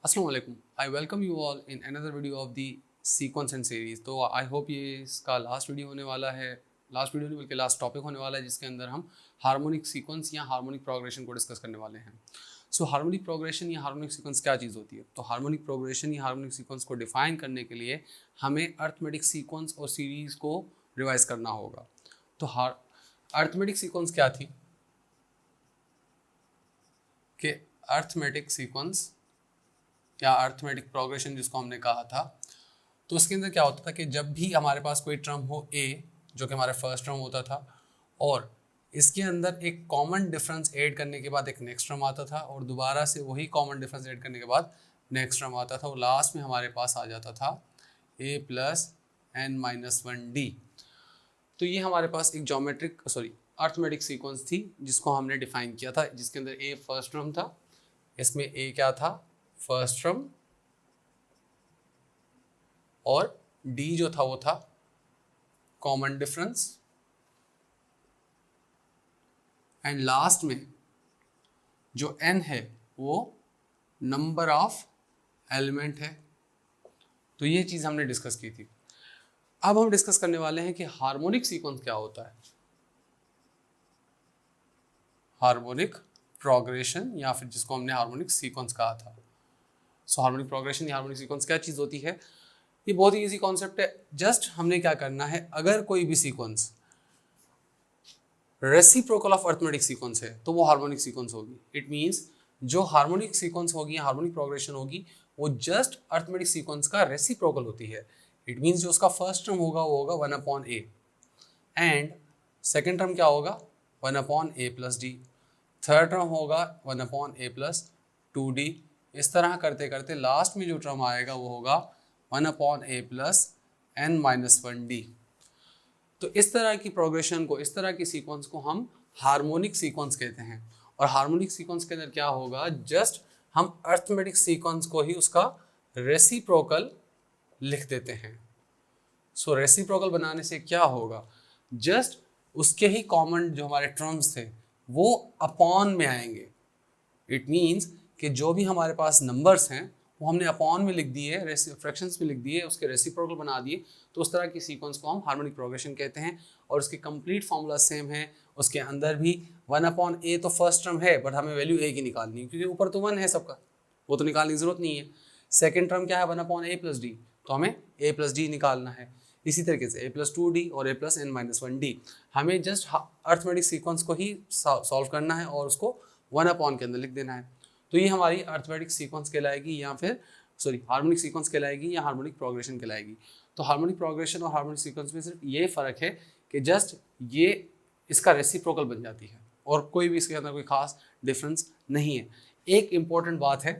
अस्सलाम वालेकुम। I welcome you all in another video of the sequence and series. तो I hope ये इसका लास्ट वीडियो होने वाला है, लास्ट वीडियो नहीं बल्कि लास्ट टॉपिक होने वाला है, जिसके अंदर हम हार्मोनिक सीक्वेंस या हार्मोनिक प्रोग्रेशन को डिस्कस करने वाले हैं। सो हार्मोनिक प्रोग्रेशन या हार्मोनिक सीक्वेंस क्या चीज़ होती है? तो हार्मोनिक प्रोग्रेशन या हार्मोनिक सीक्वेंस को डिफाइन करने के लिए हमें अर्थमेटिक सीक्वेंस और सीरीज़ को रिवाइज करना होगा। तो अर्थमेटिक सीक्वेंस क्या थी कि अर्थमेटिक सीक्वेंस या अर्थमेटिक प्रोग्रेशन जिसको हमने कहा था, तो उसके अंदर क्या होता था कि जब भी हमारे पास कोई टर्म हो ए, जो कि हमारा फर्स्ट टर्म होता था, और इसके अंदर एक कॉमन डिफरेंस ऐड करने के बाद एक नेक्स्ट टर्म आता था, और दोबारा से वही कॉमन डिफरेंस ऐड करने के बाद नेक्स्ट टर्म आता था, और लास्ट में हमारे पास आ जाता था a plus n minus one d. तो ये हमारे पास एक अर्थमेटिक सीक्वेंस थी जिसको हमने डिफाइन किया था, जिसके अंदर ए फर्स्ट टर्म था, इसमें ए क्या था? फर्स्ट टर्म, और डी जो था वो था कॉमन डिफरेंस, एंड लास्ट में जो एन है वो नंबर ऑफ एलिमेंट है। तो ये चीज़ हमने डिस्कस की थी। अब हम डिस्कस करने वाले हैं कि हार्मोनिक सीक्वेंस क्या होता है, हार्मोनिक प्रोग्रेशन या फिर जिसको हमने हार्मोनिक सीक्वेंस कहा था। सो हार्मोनिक प्रोग्रेशन या हार्मोनिक सीक्वेंस क्या चीज़ होती है? ये बहुत ही इजी कॉन्सेप्ट है। जस्ट हमने क्या करना है, अगर कोई भी sequence reciprocal of arithmetic sequence है तो वो हार्मोनिक सीक्वेंस होगी। इट मींस जो हार्मोनिक सीक्वेंस होगी या हार्मोनिक प्रोग्रेशन होगी वो जस्ट अर्थमेटिक सीक्वेंस का रेसिप्रोकल होती है। इट मींस जो उसका फर्स्ट टर्म होगा वो होगा 1/a, एंड सेकेंड टर्म क्या होगा? 1/a plus D, third term होगा 1/a प्लस 2d। इस तरह करते करते लास्ट में जो टर्म आएगा वो होगा 1/a plus n minus one d. तो इस तरह की प्रोग्रेशन को, इस तरह की सीक्वेंस को हम हार्मोनिक सीक्वेंस कहते हैं। और हार्मोनिक सीक्वेंस के अंदर क्या होगा, जस्ट हम अर्थमेटिक सीक्वेंस को ही उसका रेसिप्रोकल लिख देते हैं। सो रेसिप्रोकल बनाने से क्या होगा, जस्ट उसके ही कॉमन जो हमारे टर्म्स थे वो अपॉन में आएंगे। इट मीन्स कि जो भी हमारे पास नंबर्स हैं वो हमने अपॉन में लिख दिए, फ्रैक्शंस में लिख दिए, उसके रेसिप्रोकल बना दिए। तो उस तरह की सीक्वेंस को हम हार्मोनिक प्रोग्रेशन कहते हैं। और उसके कंप्लीट फार्मूला सेम है। उसके अंदर भी 1/a तो फर्स्ट टर्म है, बट हमें वैल्यू a की निकालनी है क्योंकि ऊपर तो 1 है सबका, वो तो निकालने की जरूरत नहीं है। सेकेंड टर्म क्या है? 1/a प्लस डी, तो हमें a प्लस डी निकालना है। इसी तरीके से a प्लस 2d और a plus n minus one D. हमें जस्ट अर्थमेटिक सीक्वेंस को ही सॉल्व करना है और उसको 1/, के अंदर लिख देना है। तो ये हमारी अर्थमेटिक सीक्वेंस कहलाएगी, या फिर हार्मोनिक सीक्वेंस कहलाएगी या हार्मोनिक प्रोग्रेशन कहलाएगी। तो हार्मोनिक प्रोग्रेशन और हार्मोनिक सीक्वेंस में सिर्फ ये फ़र्क है कि जस्ट ये इसका रेसिप्रोकल बन जाती है और कोई भी इसके अंदर कोई खास डिफरेंस नहीं है। एक इम्पॉर्टेंट बात है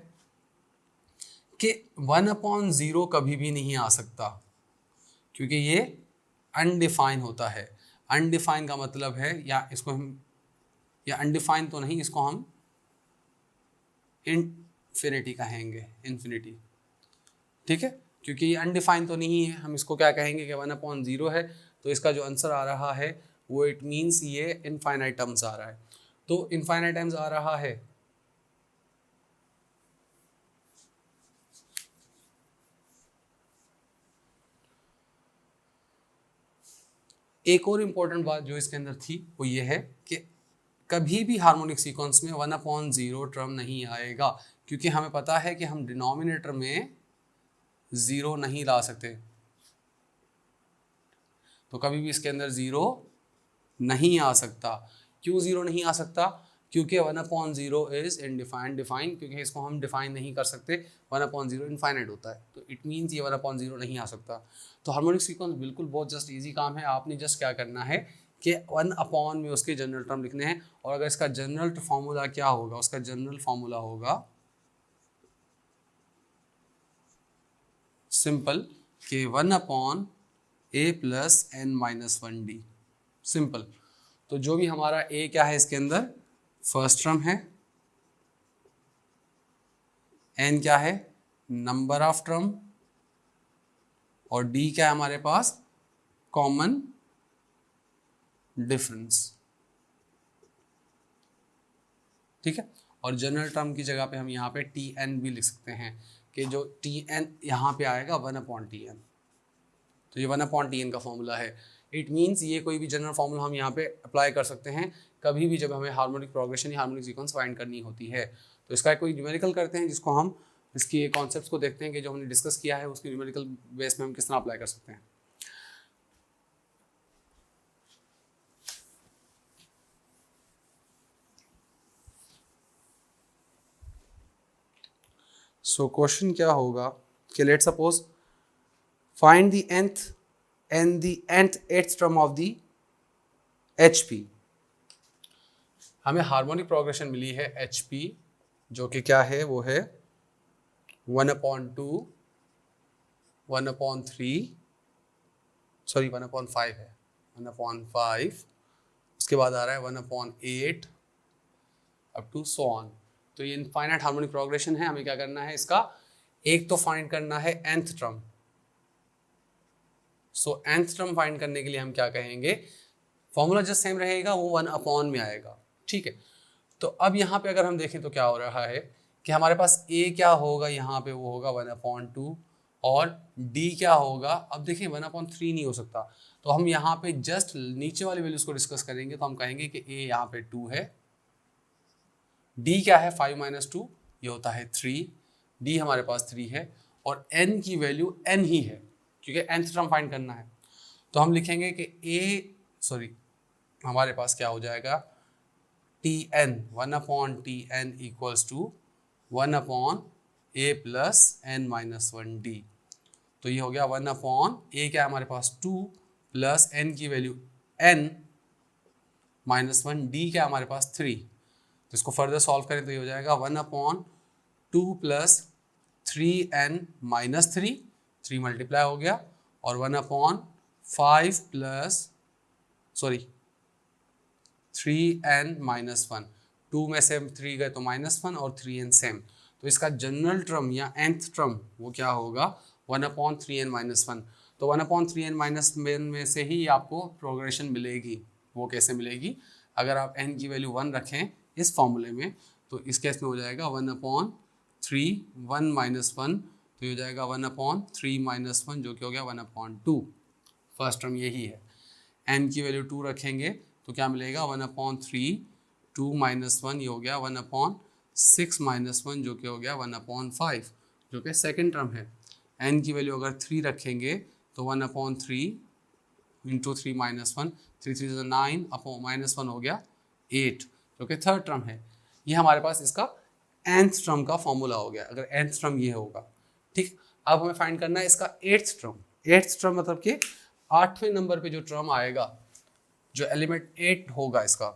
कि 1/0 कभी भी नहीं आ सकता क्योंकि ये अनडिफाइन होता है। अनडिफाइन का मतलब है, या इसको हम, या अनडिफाइन तो नहीं, इसको हम इनफिनिटी कहेंगे, इन्फिनिटी। ठीक है, क्योंकि ये अनडिफाइन तो नहीं है, हम इसको क्या कहेंगे कि 1/0 है। तो इसका जो आंसर आ रहा है वो इट मीन्स ये इनफाइनाइट टर्म्स आ रहा है। तो इनफाइनाइट टर्म्स आ रहा है, एक और इम्पोर्टेंट बात जो इसके अंदर थी वो ये है कि कभी भी हार्मोनिक सीक्वेंस में 1/0 टर्म नहीं आएगा, क्योंकि हमें पता है कि हम डिनोमिनेटर में 0 नहीं ला सकते। तो कभी भी इसके अंदर 0 नहीं आ सकता। क्यों 0 नहीं आ सकता? क्योंकि 1/0 इज इनडिफाइंड। डिफाइन क्योंकि इसको हम डिफाइन नहीं कर सकते, 1/0 इनफाइनाइट होता है, तो इट मीन्स ये 1/0 नहीं आ सकता। तो हार्मोनिक सीक्वेंस बिल्कुल बहुत जस्ट इजी काम है। आपने जस्ट क्या करना है कि 1/, में उसके जनरल टर्म लिखने हैं। और अगर इसका जनरल फार्मूला क्या होगा, उसका जनरल फार्मूला होगा सिंपल कि 1/a plus n minus one D. Simple. तो जो भी हमारा a क्या है इसके अंदर फर्स्ट टर्म है, n क्या है नंबर ऑफ टर्म, और d क्या है हमारे पास कॉमन डिफरेंस। ठीक है, और जनरल टर्म की जगह पे हम यहाँ पे टी एन भी लिख सकते हैं कि जो टी एन यहाँ पे आएगा 1/Tn। तो ये 1/Tn का फॉर्मूला है। इट मीन्स ये कोई भी जनरल फॉर्मूला हम यहाँ पे अप्लाई कर सकते हैं कभी भी जब हमें हार्मोनिक प्रोग्रेशन या हार्मोनिक सीक्वेंस फाइंड करनी होती है। तो इसका कोई न्यूमेरिकल करते हैं जिसको हम इसकी कॉन्सेप्ट्स को देखते हैं कि जो हमने डिस्कस किया है उसकी न्यूमेरिकल बेस में हम किस तरह अप्लाई कर सकते हैं। सो क्वेश्चन क्या होगा कि let's suppose find the nth and the nth eighth term of the HP। हमें हार्मोनिक प्रोग्रेशन मिली है HP जो कि क्या है, वो है 1/2 1/3 सॉरी 1/5 है 1/5, उसके बाद आ रहा है 1/8 अप टू सो ऑन। तो ये इनफाइनाइट हार्मोनिक प्रोग्रेशन है। हमें क्या करना है, इसका एक तो फाइंड करना है nth टर्म। सो nth टर्म फाइंड करने के लिए हम क्या कहेंगे, फॉर्मूला जस्ट सेम रहेगा, वो 1/, में आएगा, ठीक है। तो अब यहाँ पे अगर हम देखें तो क्या हो रहा है कि हमारे पास a क्या होगा, यहाँ पे वो होगा 1/2 और d क्या होगा। अब देखिए 1/3 नहीं हो सकता, तो हम यहाँ पे जस्ट नीचे वाली वैल्यूज को डिस्कस करेंगे। तो हम कहेंगे कि a यहाँ पे 2 है, d क्या है 5 - 2, ये होता है 3, d हमारे पास 3 है और n की वैल्यू n ही है क्योंकि nth टर्म फाइंड करना है। तो हम लिखेंगे कि हमारे पास क्या हो जाएगा, Tn 1/Tn equals to 1/a plus n - 1d। तो ये हो गया 1/a क्या है हमारे पास 2 प्लस n की वैल्यू n - 1d क्या है हमारे पास 3। तो इसको फर्दर सॉल्व करें तो ये हो जाएगा 1/2 प्लस 3n - 3 मल्टीप्लाई हो गया और 1/5 प्लस 3n - 1, 2 में से 3 गए तो -1 और 3n सेम। तो इसका जनरल टर्म या nth टर्म वो क्या होगा 1/3n - 1। तो 1/3n - 1 में से ही आपको प्रोग्रेशन मिलेगी। वो कैसे मिलेगी, अगर आप n की वैल्यू 1 रखें इस फॉर्मूले में तो इस केस में हो जाएगा 1/3 1 - 1, तो ये हो जाएगा 1/3 - 1 जो कि हो गया 1/2। फर्स्ट टर्म यही है। n की वैल्यू 2 रखेंगे तो क्या मिलेगा 1/3 2 - 1, ये हो गया 1/6 - 1 जो कि हो गया 1/5 जो कि सेकेंड टर्म है। n की वैल्यू अगर 3 रखेंगे तो 1/3 इंटू 3 - 1, 3 3 9 -1 हो गया 8 जो कि थर्ड टर्म है। ये हमारे पास इसका nth टर्म का फॉर्मूला हो गया अगर nth टर्म ये होगा, ठीक। अब हमें फाइंड करना है इसका 8th टर्म। 8th टर्म मतलब कि 8वें नंबर पे जो टर्म आएगा, जो एलिमेंट 8 होगा इसका,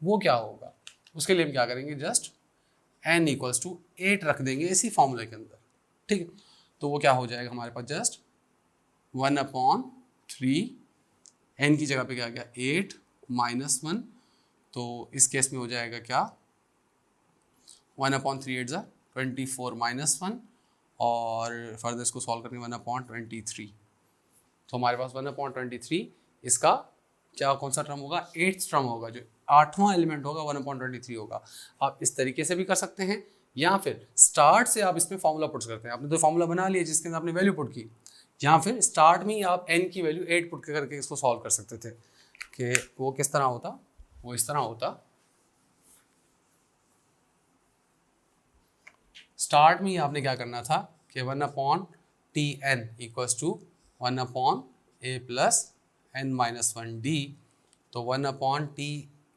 वो क्या होगा। उसके लिए हम क्या करेंगे, जस्ट n इक्वल्स टू 8 रख देंगे इसी फॉर्मूले के अंदर, ठीक है। तो वो क्या हो जाएगा हमारे पास जस्ट 1/3, n की जगह पे क्या गया 8 - 1, तो इस केस में हो जाएगा क्या 1/3 8 24 - 1 और फर्दर इसको सॉल्व करेंगे 1/23। तो हमारे पास 1/23 इसका क्या कौन सा टर्म होगा, 8th टर्म होगा, जो 8वां एलिमेंट होगा 1/23 होगा। आप इस तरीके से भी कर सकते हैं या फिर स्टार्ट से आप इसमें फॉर्मूला पुट करते हैं। आपने तो फॉर्मूला बना लिया जिसके अंदर आपने वैल्यू पुट की, या फिर स्टार्ट में ही आप n की वैल्यू 8 पुट करके इसको सॉल्व कर सकते थे। कि वो किस तरह होता, वो इस तरह होता, स्टार्ट में ही आपने क्या करना था कि 1/Tn equals to 1/a plus n - 1d। तो 1/t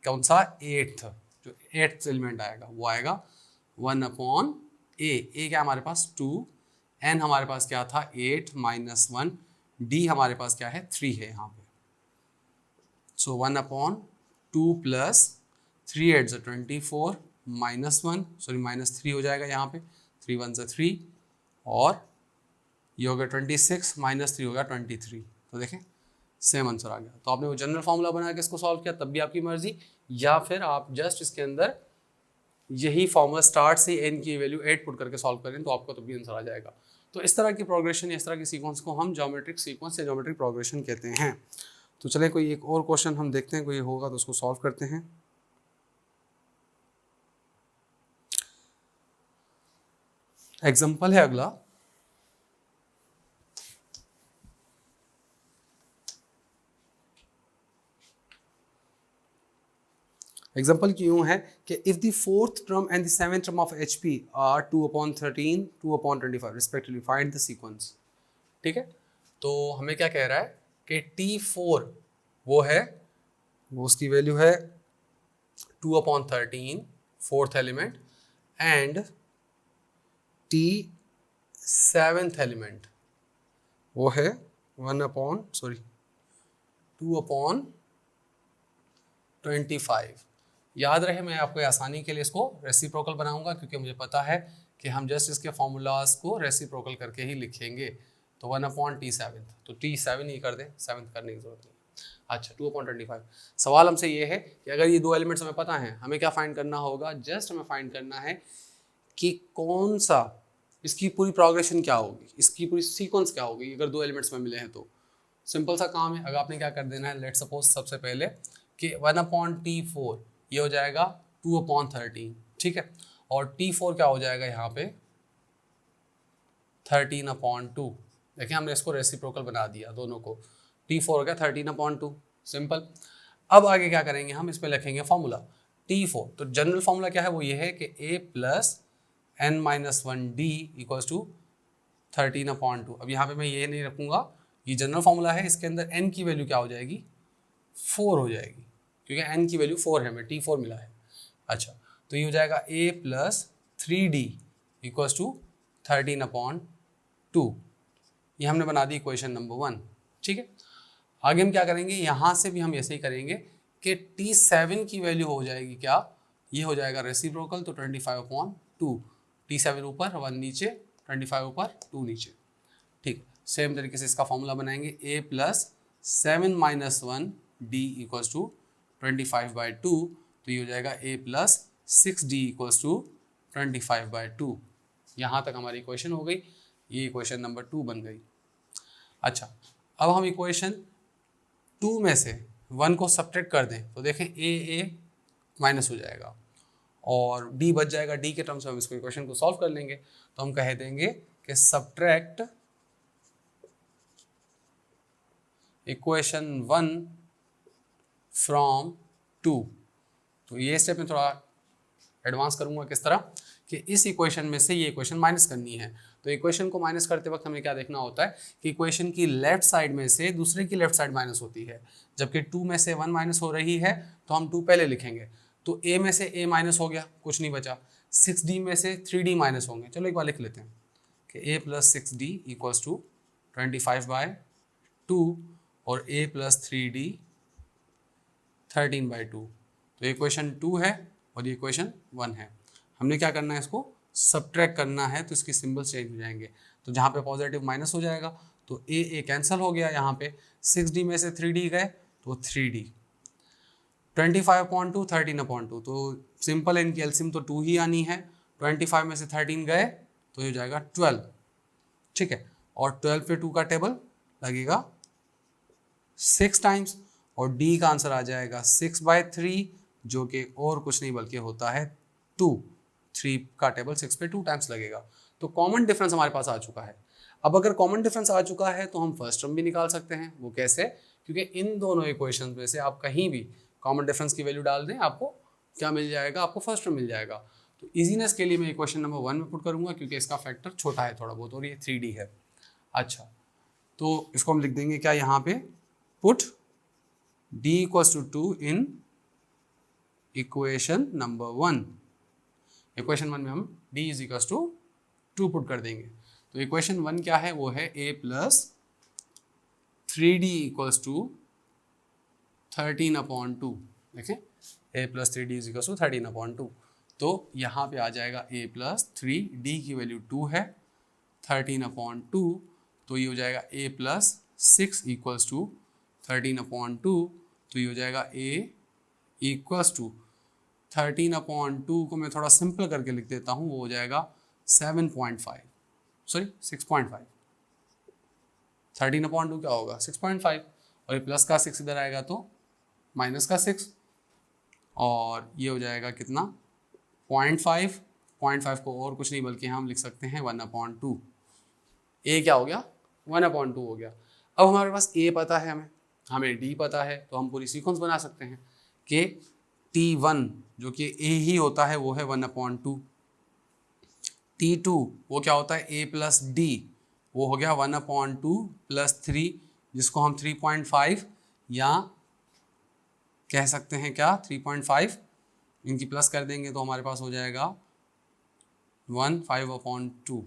कौन सा 8th, जो 8th एलिमेंट आएगा वो आएगा 1/a। a क्या हमारे पास 2, n हमारे पास क्या था 8 - 1, d हमारे पास क्या है 3 है यहाँ पे। सो 1/2 प्लस 3 8 24 -3 हो जाएगा यहाँ पे, 3 1 3 और ये हो गया 26 -3 हो गया 23। तो देखें सेम आंसर आ गया। तो आपने वो जनरल फॉर्मूला बना के इसको सॉल्व किया तब भी आपकी मर्जी, या फिर आप जस्ट इसके अंदर यही फॉर्मूला स्टार्ट से n की वैल्यू 8 पुट करके सॉल्व करें तो आपको तब भी आंसर आ जाएगा। तो इस तरह की प्रोग्रेशन या इस तरह की सीक्वेंस को हम ज्योमेट्रिक सीक्वेंस या ज्योमेट्रिक प्रोग्रेशन कहते हैं। तो चले कोई एक और क्वेश्चन हम देखते हैं, कोई होगा तो उसको सॉल्व करते हैं। एग्जाम्पल है अगला, एग्जाम्पल क्यों है कि if the fourth term and the seventh term of H P R 2/13 2/25 respectively find the sequence. ठीक है, तो हमें क्या कह रहा है कि T4 वो है, वो उसकी वैल्यू है 2/13 fourth element, and T7th element वो है 2/25। याद रहे, मैं आपको आसानी के लिए इसको रेसिप्रोकल बनाऊंगा क्योंकि मुझे पता है कि हम जस्ट इसके फॉर्मूलाज को रेसिप्रोकल करके ही लिखेंगे। तो 1/T7, तो T7 ही कर दें, 7th करने की जरूरत नहीं। अच्छा, 2/25। सवाल हमसे ये है कि अगर ये दो एलिमेंट्स हमें पता है, हमें क्या फाइंड करना होगा, जस्ट हमें फाइंड करना है कि कौन सा, इसकी पूरी प्रोग्रेशन क्या होगी, इसकी पूरी सीक्वेंस क्या होगी अगर दो एलिमेंट्स में मिले हैं। तो सिंपल सा काम है, अगर आपने क्या कर देना है, लेट सपोज सबसे पहले कि 1/T4 ये हो जाएगा 2/13, ठीक है, और T4 क्या हो जाएगा यहाँ पे 13/2। देखिए हमने इसको रेसिप्रोकल बना दिया दोनों को, T4 हो गया 13/2, सिंपल। अब आगे क्या करेंगे, हम इस पे लिखेंगे फॉर्मूला T4। तो जनरल फॉर्मूला क्या है, वो ये है कि a + n-1d = 13/2। अब यहाँ पे मैं ये नहीं रखूंगा, ये जनरल फॉर्मूला है, इसके अंदर n की वैल्यू क्या हो जाएगी, 4 हो जाएगी, क्योंकि n की वैल्यू 4 है, हमें T4 मिला है। अच्छा, तो ये हो जाएगा a + 3d = 13/2। ये हमने बना दी इक्वेशन नंबर 1। ठीक है, आगे हम क्या करेंगे, यहाँ से भी हम ऐसे ही करेंगे कि T7 की वैल्यू हो जाएगी क्या, ये हो जाएगा रेसिप्रोकल, तो 25/2। T7 ऊपर 1 नीचे, 25 ऊपर 2 नीचे। ठीक, सेम तरीके से इसका फॉर्मूला बनाएंगे, a + 7-1d = 25/2। तो ये हो जाएगा a + 6d = 25/2। यहाँ तक हमारी इक्वेशन हो गई, ये इक्वेशन नंबर 2 बन गई। अच्छा, अब हम इक्वेशन 2 में से 1 को सब्ट्रैक्ट कर दें तो देखें a माइनस हो जाएगा और d बच जाएगा। d के टर्म्स में हम इसको इक्वेशन को सॉल्व कर लेंगे, तो हम कह देंगे कि सब्ट्रैक्ट इक्वेशन 1 फ्रॉम 2। तो ये स्टेप में थोड़ा एडवांस करूंगा, किस तरह कि इस इक्वेशन में से ये इक्वेशन माइनस करनी है। तो इक्वेशन को माइनस करते वक्त हमें क्या देखना होता है कि इक्वेशन की लेफ्ट साइड में से दूसरे की लेफ्ट साइड माइनस होती है, जबकि 2 में से 1 माइनस हो रही है तो हम 2 पहले लिखेंगे। तो a में से a माइनस हो गया, कुछ नहीं बचा। 6d में से 3d माइनस होंगे, चलो एक बार लिख लेते हैं कि a + 6d = 25/2 और a + 3d 13/2। तो इक्वेशन 2 है और ये इक्वेशन 1 है। हमने क्या करना है, इसको सब्ट्रैक्ट करना है, तो इसकी सिंबल चेंज हो जाएंगे। तो जहाँ पे पॉजिटिव माइनस हो जाएगा तो a कैंसिल हो गया, यहाँ पे 6d में से 3d गए तो 3d, 25/2 13/2, तो सिंपल इनकी एलसीएम तो 2 ही आनी है। 25 में से 13 गए तो ये हो जाएगा 12, ठीक है, और 12 पे 2 का टेबल लगेगा 6 टाइम्स और d का आंसर आ जाएगा 6/3, जो कि और कुछ नहीं बल्कि होता है 2। 3 का टेबल 6 पे 2 टाइम्स लगेगा। तो कॉमन डिफरेंस हमारे पास आ चुका है। अब अगर कॉमन डिफरेंस आ चुका है तो हम फर्स्ट टर्म भी निकाल सकते हैं। वो कैसे, क्योंकि इन दोनों इक्वेशन में से आप कहीं भी कॉमन डिफरेंस की वैल्यू डाल दें, आपको क्या मिल जाएगा, आपको फर्स्ट टर्म मिल जाएगा। तो इजीनेस के लिए मैं इक्वेशन नंबर 1 में पुट करूंगा क्योंकि इसका फैक्टर छोटा है थोड़ा बहुत और ये 3d है। अच्छा, तो इसको हम लिख देंगे क्या यहाँ पे, put d = 2 in equation number 1। Equation 1 में हम d = 2 पुट कर देंगे। तो इक्वेशन 1 क्या है, वो है a + 3d = 13/2। देखें a + 3d = 13/2। तो यहाँ पे आ जाएगा a + 3d की वैल्यू 2 है, 13/2। तो ये हो जाएगा a + 6 = 13/2। तो ये हो जाएगा a = 13/2 को मैं थोड़ा सिंपल करके लिख देता हूँ, वो हो जाएगा 7.5, सॉरी 6.5। 13/2 क्या होगा 6.5, और ये प्लस का 6 इधर आएगा तो माइनस का 6, और ये हो जाएगा कितना 0.5, 0.5 को और कुछ नहीं बल्कि हम लिख सकते हैं 1/2। ए क्या हो गया, 1/2 हो गया। अब हमारे पास ए पता है, हमें डी पता है, तो हम पूरी सीक्वेंस बना सकते हैं कि T1 जो कि ए ही होता है वो है 1/2, T2 वो क्या होता है A प्लस डी, वो हो गया 1/2 प्लस 3, जिसको हम 3.5 या कह सकते हैं क्या 3.5 इनकी प्लस कर देंगे तो हमारे पास हो जाएगा 5/2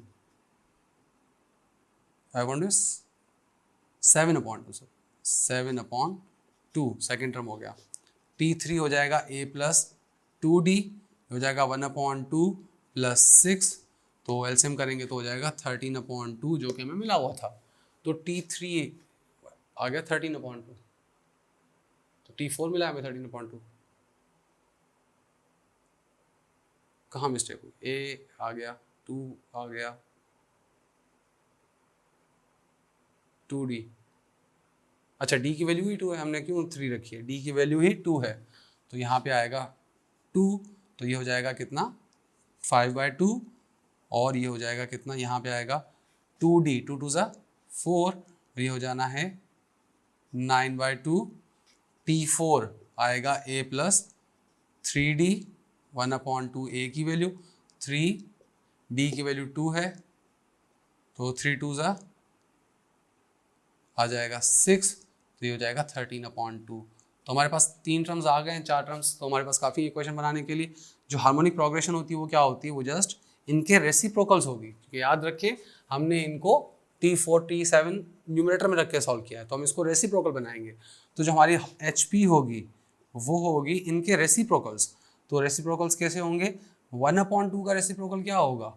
7/2 सेकेंड टर्म हो गया। T3 हो जाएगा A प्लस 2D, हो जाएगा 1/2 प्लस 6, तो एलसीएम करेंगे तो हो जाएगा 13/2 जो कि हमें मिला हुआ था। तो T3 आ गया 13/2, तो T4 मिला हमें 13/2। कहाँ मिस्टेक हुई, A आ गया, 2 आ गया, 2D, अच्छा D की वैल्यू ही 2 है, हमने क्यों 3 रखी है, D की वैल्यू ही 2 है, तो यहाँ पे आएगा 2, तो ये हो जाएगा कितना 5/2, और ये हो जाएगा कितना, यहाँ पे आएगा 2D, 2 2 ज़ा 4, ये हो जाना है 9/2, T4 आएगा A प्लस 3D, 1/2 A की वैल्यू 3, D की वैल्यू 2 है, तो 3 2 ज़ा आ जाएगा 6, तो ये हो जाएगा 13/2। तो हमारे पास 3 टर्म्स आ गए हैं, 4 टर्म्स, तो हमारे पास काफ़ी इक्वेशन बनाने के लिए। जो हार्मोनिक प्रोग्रेशन होती है वो क्या होती है, वो जस्ट इनके रेसिप्रोकल्स होगी, क्योंकि याद रखिए हमने इनको T4 T7 न्यूमरेटर में रख के सॉल्व किया है, तो हम इसको रेसिप्रोकल बनाएंगे। तो जो हमारी HP होगी वो होगी इनके रेसिप्रोकल्स। तो रेसिप्रोकल्स कैसे होंगे, 1/2 का रेसिप्रोकल क्या होगा,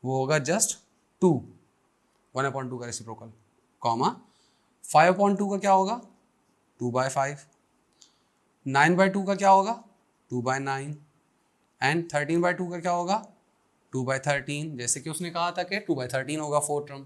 वो होगा जस्ट 2, 1/2 का रेसिप्रोकल, कॉमा 5/2 का क्या होगा 2/5, 9/2 का क्या होगा 2/9, एंड 13/2 का क्या होगा 2/13, जैसे कि उसने कहा था कि 2/13 होगा 4 टर्म।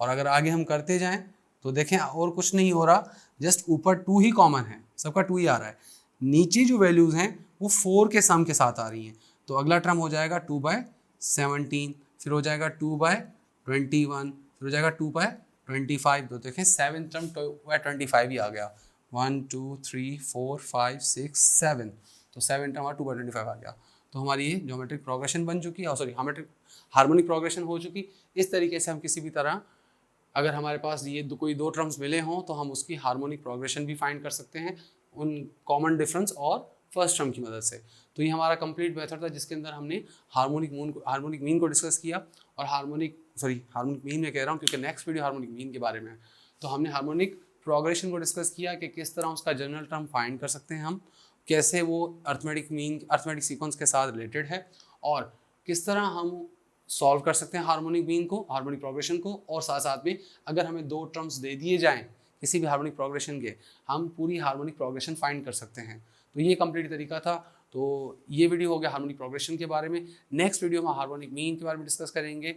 और अगर आगे हम करते जाएं तो देखें और कुछ नहीं हो रहा, जस्ट ऊपर 2 ही कॉमन है, सबका 2 ही आ रहा है, नीचे जो वैल्यूज़ हैं वो 4 के सम के साथ आ रही हैं। तो अगला टर्म हो जाएगा 2/17, फिर हो जाएगा 2/21, फिर हो जाएगा 2/25, तो देखें 7 टर्म 2/25 ही आ गया, 1 2 3 4 5 6 7, तो 7 टर्म और 2/25 आ गया। तो हमारी ये ज्योमेट्रिक प्रोग्रेशन बन चुकी है, सॉरी हार्मोनिक प्रोग्रेशन हो चुकी। इस तरीके से हम किसी भी तरह अगर हमारे पास ये कोई 2 टर्म्स मिले हों तो हम उसकी हार्मोनिक प्रोग्रेशन भी फाइंड कर सकते हैं उन कॉमन डिफरेंस और फर्स्ट टर्म की मदद से। तो ये हमारा कंप्लीट मेथड था जिसके अंदर हमने हार्मोनिक मीन को डिस्कस किया, और हार्मोनिक मीन में कह रहा हूँ क्योंकि नेक्स्ट वीडियो हार्मोनिक मीन के बारे में है। तो हमने हार्मोनिक प्रोग्रेशन को डिस्कस किया कि किस तरह उसका जनरल टर्म फाइंड कर सकते हैं हम, कैसे वो अर्थमेटिक सीक्वेंस के साथ रिलेटेड है, और किस तरह हम सॉल्व कर सकते हैं हार्मोनिक प्रोग्रेशन को, और साथ साथ में अगर हमें 2 टर्म्स दे दिए जाएं किसी भी हार्मोनिक प्रोग्रेशन के, हम पूरी हार्मोनिक प्रोग्रेशन फाइंड कर सकते हैं। तो ये कंप्लीट तरीका था। तो ये वीडियो हो गया हार्मोनिक प्रोग्रेशन के बारे में। नेक्स्ट वीडियो में हार्मोनिक मीन के बारे में डिस्कस करेंगे।